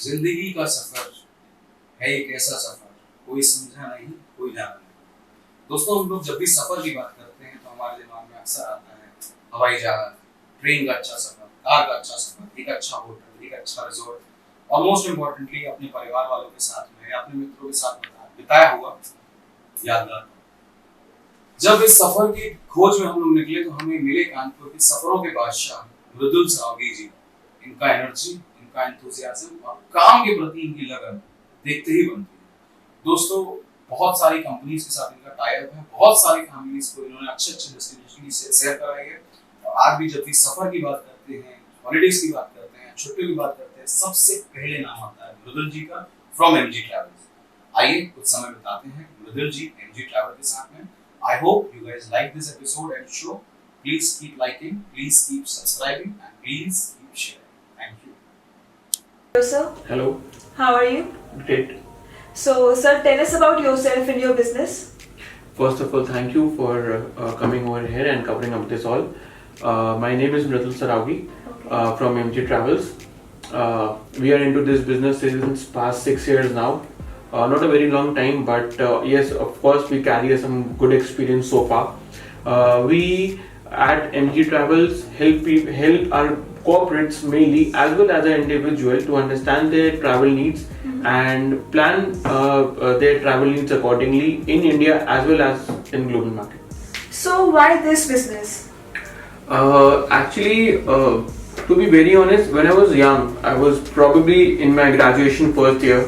जिंदगी का सफर है एक ऐसा सफर, कोई समझा नहीं, कोई जाना नहीं। दोस्तों, हम लोग जब भी सफर की बात करते हैं तो हमारे दिमाग में अक्सर आता है हवाई जहाज, ट्रेन का अच्छा सफर, कार का अच्छा सफर, एक अच्छा होटल, एक अच्छा रिजॉर्ट और मोस्ट इम्पोर्टेंटली अपने परिवार वालों के साथ में या अपने मित्रों के साथ बिताया हुआ यादगार पल। जब इस सफर की खोज में हम लोग निकले तो हमें मिले कानपुर के सफरों के बादशाह मृदुल सरावगी जी। इनका एनर्जी, इनका एंथुसियाज्म और काम के प्रति इनकी लगन देखते ही बनती है। दोस्तों, बहुत सारी कंपनीज के साथ इनका टाई अप है, बहुत सारी फैमिलीज को इन्होंने अच्छे अच्छे डेस्टिनेशन से शेयर कराई है। और आज भी जब भी सफर की बात करते हैं, हॉलीडेज की बात करते हैं, छुट्टियों की बात करते हैं, सबसे पहले नाम आता है मृदुल जी का फ्रॉम एमजी ट्रैवल्स। आइए कुछ समय बिताते हैं मृदुल जी एमजी ट्रैवल के साथ में। I hope you guys like this episode and show. Please keep liking, please keep subscribing, and please keep sharing. Thank you. Hello, sir. Hello. How are you? Great. So, sir, tell us about yourself and your business. First of all, thank you for coming over here and covering up this all. My name is Mridul Sarawgi from MG Travels. We are into this business since past 6 years now. Not a very long time, but yes, of course, we carry some good experience so far. We at MG Travels help our corporates mainly as well as an individual to understand their travel needs and plan their travel needs accordingly in India as well as in global market. So, why this business? Actually, to be very honest, when I was young, I was probably in my graduation first year.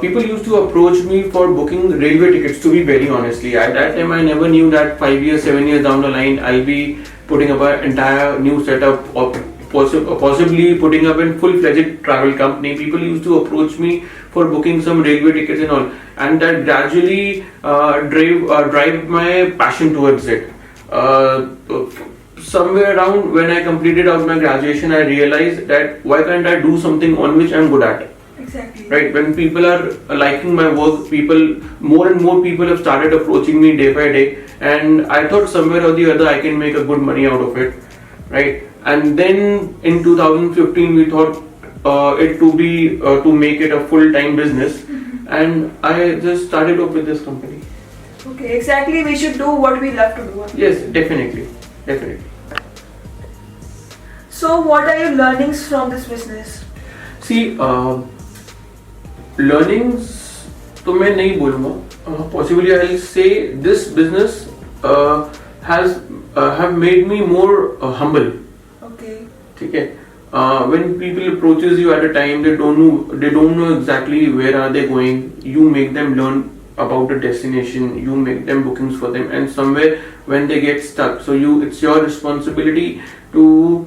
People used to approach me for booking railway tickets, to be very honestly. At that time, I never knew that 5 years, 7 years down the line, I'll be putting up an entire new setup or possibly putting up a full-fledged travel company. People used to approach me for booking some railway tickets and all. And that gradually drive my passion towards it. Somewhere around when I completed out my graduation, I realized that why can't I do something on which I'm good at? Exactly. Right, when people are liking my work, more and more people have started approaching me day by day, and I thought somewhere or the other I can make a good money out of it, right? And then in 2015 we thought it to be to make it a full-time business, and I just started up with this company. Okay, exactly. We should do what we love to do. Yes, definitely. So, what are your learnings from this business? See, learnings तो मैं नहीं बोलूँगा. Possibly I'll say this business has have made me more humble. Okay. ठीक है. When people approaches you at a time, they don't know exactly where are they going. You make them learn about the destination. You make them bookings for them, and somewhere when they get stuck, so it's your responsibility to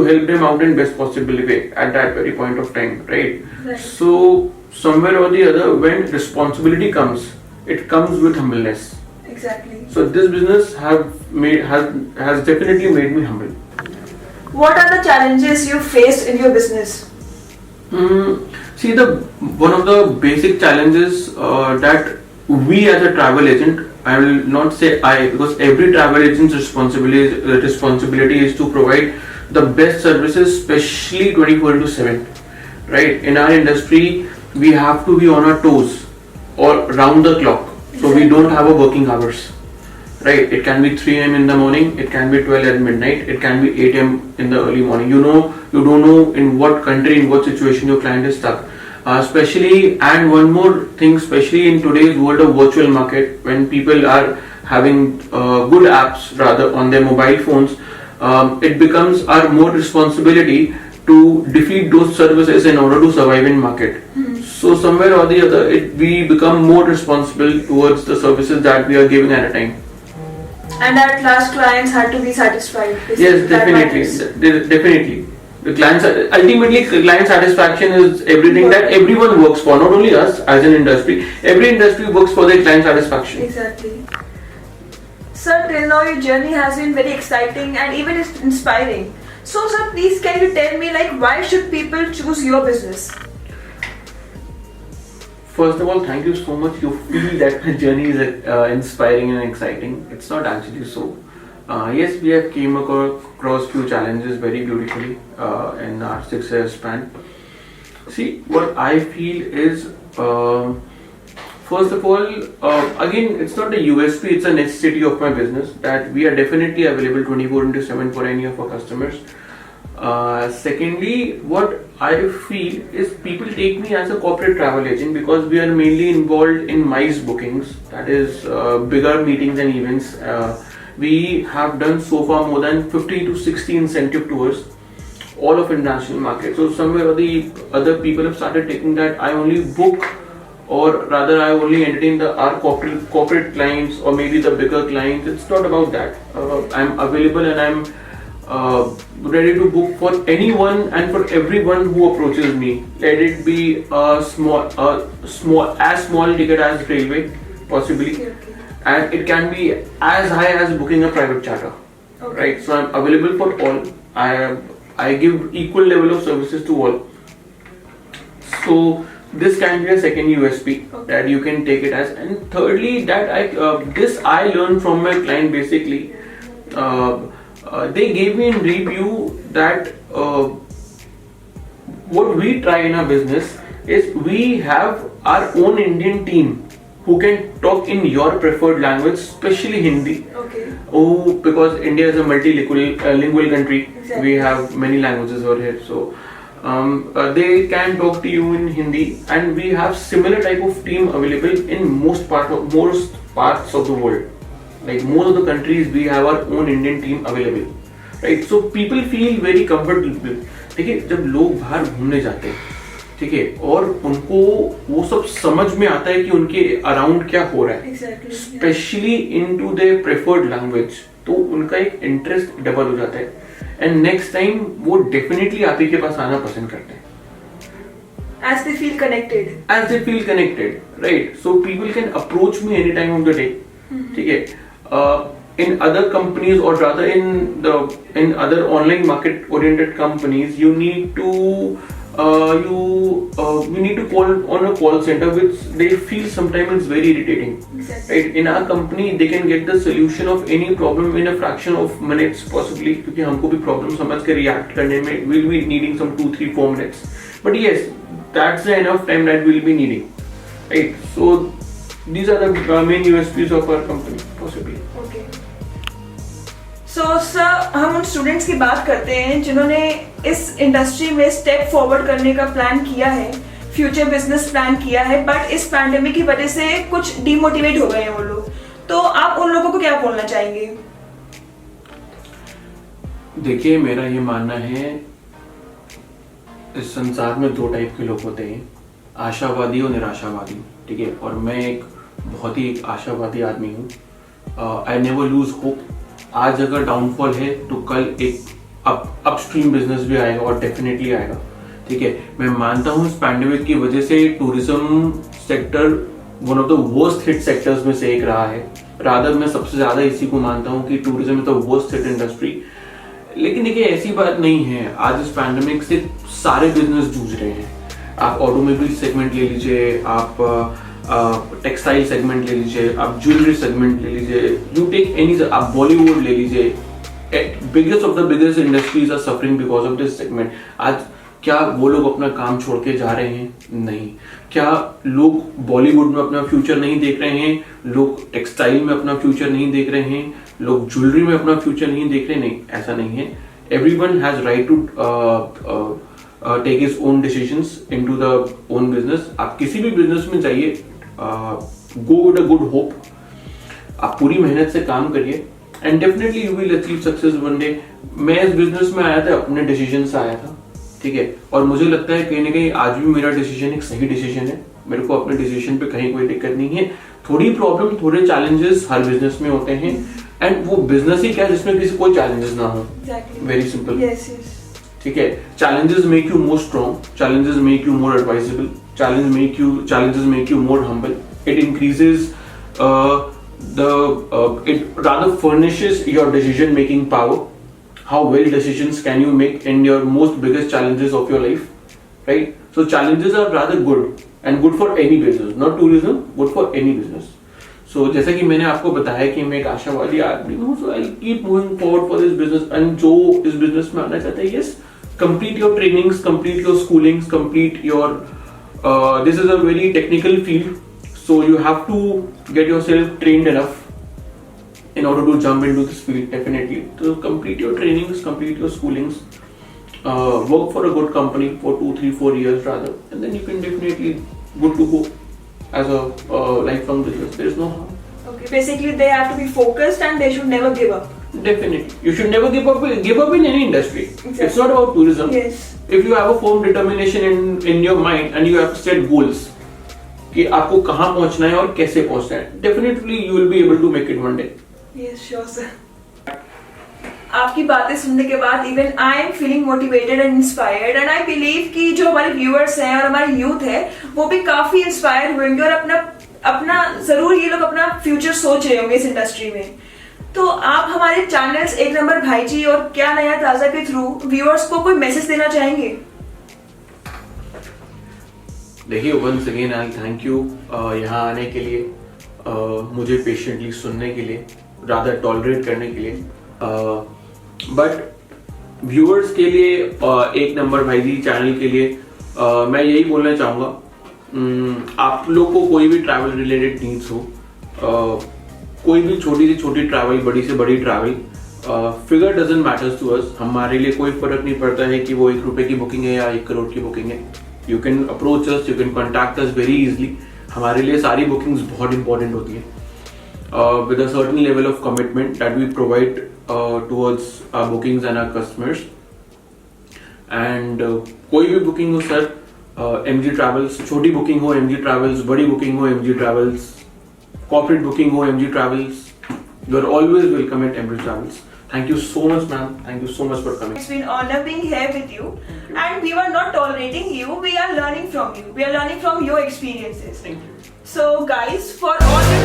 help them out in best possible way at that very point of time, right? So somewhere or the other, when responsibility comes, it comes with humbleness. Exactly. So this business has definitely made me humble. What are the challenges you faced in your business? See, one of the basic challenges that we as a travel agent, I will not say because every travel agent's responsibility is to provide the best services, especially 24/7. Right? In our industry, we have to be on our toes or round the clock. So we don't have a working hours. Right? It can be 3 a.m. in the morning, it can be 12 at midnight, it can be 8 a.m. in the early morning. You don't know in what country, in what situation your client is stuck. Especially, and one more thing, especially in today's world of virtual market, when people are having good apps rather on their mobile phones, it becomes our more responsibility to defeat those services in order to survive in market. So somewhere or the other, we become more responsible towards the services that we are giving at a time. And at last, clients had to be satisfied. Yes, definitely. The ultimately client satisfaction is everything that everyone works for, not only us as an industry. Every industry works for their client satisfaction. Exactly. Sir, till now your journey has been very exciting and even inspiring. So, sir, please can you tell me why should people choose your business? First of all, thank you so much. You feel that my journey is inspiring and exciting. It's not actually so. Yes, we have came across few challenges very beautifully in our 6 year span. See, what I feel is, first of all, again, it's not a USP, it's a necessity of my business that we are definitely available 24/7 for any of our customers. Secondly, what I feel is people take me as a corporate travel agent because we are mainly involved in MICE bookings, that is bigger meetings and events. We have done so far more than 50 to 60 incentive tours, all of international markets. So somewhere or the other people have started taking that I only book, or rather I only entertain our corporate clients or maybe the bigger clients. It's not about that. I'm available and I'm ready to book for anyone and for everyone who approaches me. Let it be a small ticket as railway, possibly, Okay. and it can be as high as booking a private charter. Okay. Right? So I'm available for all. I give equal level of services to all. So this can be a second USP that you can take it as. And thirdly, that this I learned from my client basically. They gave me in review that what we try in our business is we have our own Indian team who can talk in your preferred language, especially Hindi. Okay. Oh, because India is a multilingual country. Exactly. We have many languages over here, so they can talk to you in Hindi, and we have similar type of team available in most parts of the world. Like most of the countries, we have our own Indian team available, right? So people feel very comfortable. देखिए, जब लोग बाहर घूमने जाते हैं, ठीक है, और उनको वो सब समझ में आता है कि उनके अराउंड क्या हो रहा है, Exactly. Specially into their preferred language, तो उनका एक इंटरेस्ट डबल हो जाता है एंड नेक्स्ट टाइम वो डेफिनेटली आप ही के पास आना पसंद करते हैं. As they feel connected. As they feel connected, right? So people can approach me any time of the day. ठीक है. In other companies, or rather in other online market oriented companies, you need to you need to call on a call center, which they feel sometimes it's very irritating. Exactly. Right? In our company, they can get the solution of any problem in a fraction of minutes, possibly, क्योंकि हमको भी problem समझ के react करने में we'll be needing some 2, 3, 4 minutes. But yes, that's the enough time that we'll be needing. Right? So these are the main USPs of our company, possibly. Okay. So sir, हम उन students की बात करते हैं जिन्होंने इस इंडस्ट्री में step forward करने का प्लान किया है, फ्यूचर बिजनेस प्लान किया है, बट इस पैंडेमिक की वजह से कुछ डिमोटिवेट हो गए हैं वो लोग. तो आप उन लोगों को क्या बोलना चाहेंगे? देखिए, मेरा ये मानना है, इस संसार में 2 टाइप के लोग होते हैं, आशावादी और निराशावादी. ठीक है, और मैं एक बहुत ही आशावादी आदमी हूँ. I never lose hope. आज अगर डाउनफॉल है तो कल एक अपस्ट्रीम बिजनेस भी आएगा और डेफिनेटली आएगा. ठीक है, मैं मानता हूँ इस पैंडेमिक की वजह से tourism sector one of the worst hit sectors में से एक रहा है. रादर मैं सबसे ज्यादा इसी को मानता हूँ कि tourism is the worst hit industry. लेकिन देखिए, ऐसी बात नहीं है. आज इस पैंडेमिक से सारे बिजनेस जूझ रहे हैं. आप ऑटोमोबाइल सेगमेंट ले लीजिए, आप टेक्सटाइल सेगमेंट ले लीजिए, आप ज्वेलरी सेगमेंट ले लीजिए, यू टेक एनी, आप बॉलीवुड ले लीजिए. Biggest of the biggest industries are suffering because of this segment. आज क्या वो लोग अपना काम छोड़ के जा रहे हैं? नहीं. क्या लोग बॉलीवुड में अपना फ्यूचर नहीं देख रहे हैं? लोग टेक्सटाइल में अपना फ्यूचर नहीं देख रहे हैं? लोग ज्वेलरी में अपना फ्यूचर नहीं देख रहे? नहीं, ऐसा नहीं है. Everyone has right to take his own decisions into the own business. आप किसी भी बिजनेस में जाइए, go with a good hope. आप पूरी मेहनत से काम करिए and definitely you will achieve success one day. मैं इस बिजनेस में आया था अपने डिसीजन से आया था. ठीक है, और मुझे लगता है कहीं ना कहीं आज भी मेरा डिसीजन एक सही डिसीजन है. मेरे को अपने डिसीजन पे कहीं कोई दिक्कत नहीं है. थोड़ी प्रॉब्लम, थोड़े चैलेंजेस हर बिजनेस में होते हैं, एंड वो बिजनेस ही क्या है जिसमें किसी कोई चैलेंजेस ना हो. Very simple. ठीक है, challenges make you more strong, challenges make you more advisable, challenges make you more humble. It increases it rather furnishes your decision making power. How well decisions can you make in your most biggest challenges of your life, right? So challenges are rather good and good for any business, not tourism, good for any business. So जैसा कि मैंने आपको बताया कि मैं एक आशावादी आदमी हूँ, so I'll keep moving forward for this business. And जो इस business में आना चाहता है, yes, complete your trainings, complete your schoolings, complete your this is a very technical field, so you have to get yourself trained enough in order to jump into this field. Definitely, so complete your trainings, complete your schoolings, work for a good company for 2, 3, 4 years rather, and then you can definitely good to go as a lifelong business. There is no harm. Okay, basically they have to be focused and they should never give up. Definitely, you should never give up in any industry. Exactly. It's not about tourism. Yes. If you have a firm determination in your mind and you have set goals कि आपको कहाँ पहुँचना है और कैसे पहुँचना है, definitely you will be able to make it one day. Yes, sure sir. आपकी बातें सुनने के बाद even I am feeling motivated and inspired and I believe कि जो हमारे व्यूअर्स हैं और हमारे यूथ है वो भी काफी इंस्पायर होंगे और अपना जरूर ये लोग अपना फ्यूचर सोच रहे होंगे इस इंडस्ट्री में. तो आप हमारे चैनल्स एक नंबर भाई जी और क्या नया ताजा के थ्रू व्यूअर्स को कोई मैसेज देना चाहेंगे? देखिए, once again I thank you यहाँ आने के लिए, मुझे पेशेंटली सुनने के लिए, रादर टॉलरेट करने के लिए. बट व्यूअर्स के लिए एक नंबर भाई जी चैनल के लिए मैं यही बोलना चाहूँगा, आप लोग को कोई भी ट्रैवल रिलेटेड नीड्स हो, कोई भी छोटी से छोटी ट्रैवल, बड़ी से बड़ी travel, figure doesn't matters to us. हमारे लिए कोई फर्क नहीं पड़ता है कि वो 1 रुपए की बुकिंग है या 1 करोड़ की बुकिंग है. You can approach us, you can contact us very easily. हमारे लिए सारी बुकिंग्स बहुत इंपॉर्टेंट होती है with a certain level of commitment that we provide towards our bookings and our customers. And कोई भी बुकिंग हो सर, MG Travels, छोटी बुकिंग हो MG Travels, बड़ी बुकिंग हो MG Travels, corporate booking हो MG Travels, you are always welcome at MG Travels. Thank you so much, ma'am. Thank you so much for coming. It's been honor being here with you, and we were not tolerating you. We are learning from you. We are learning from your experiences. Thank you. So, guys, for all the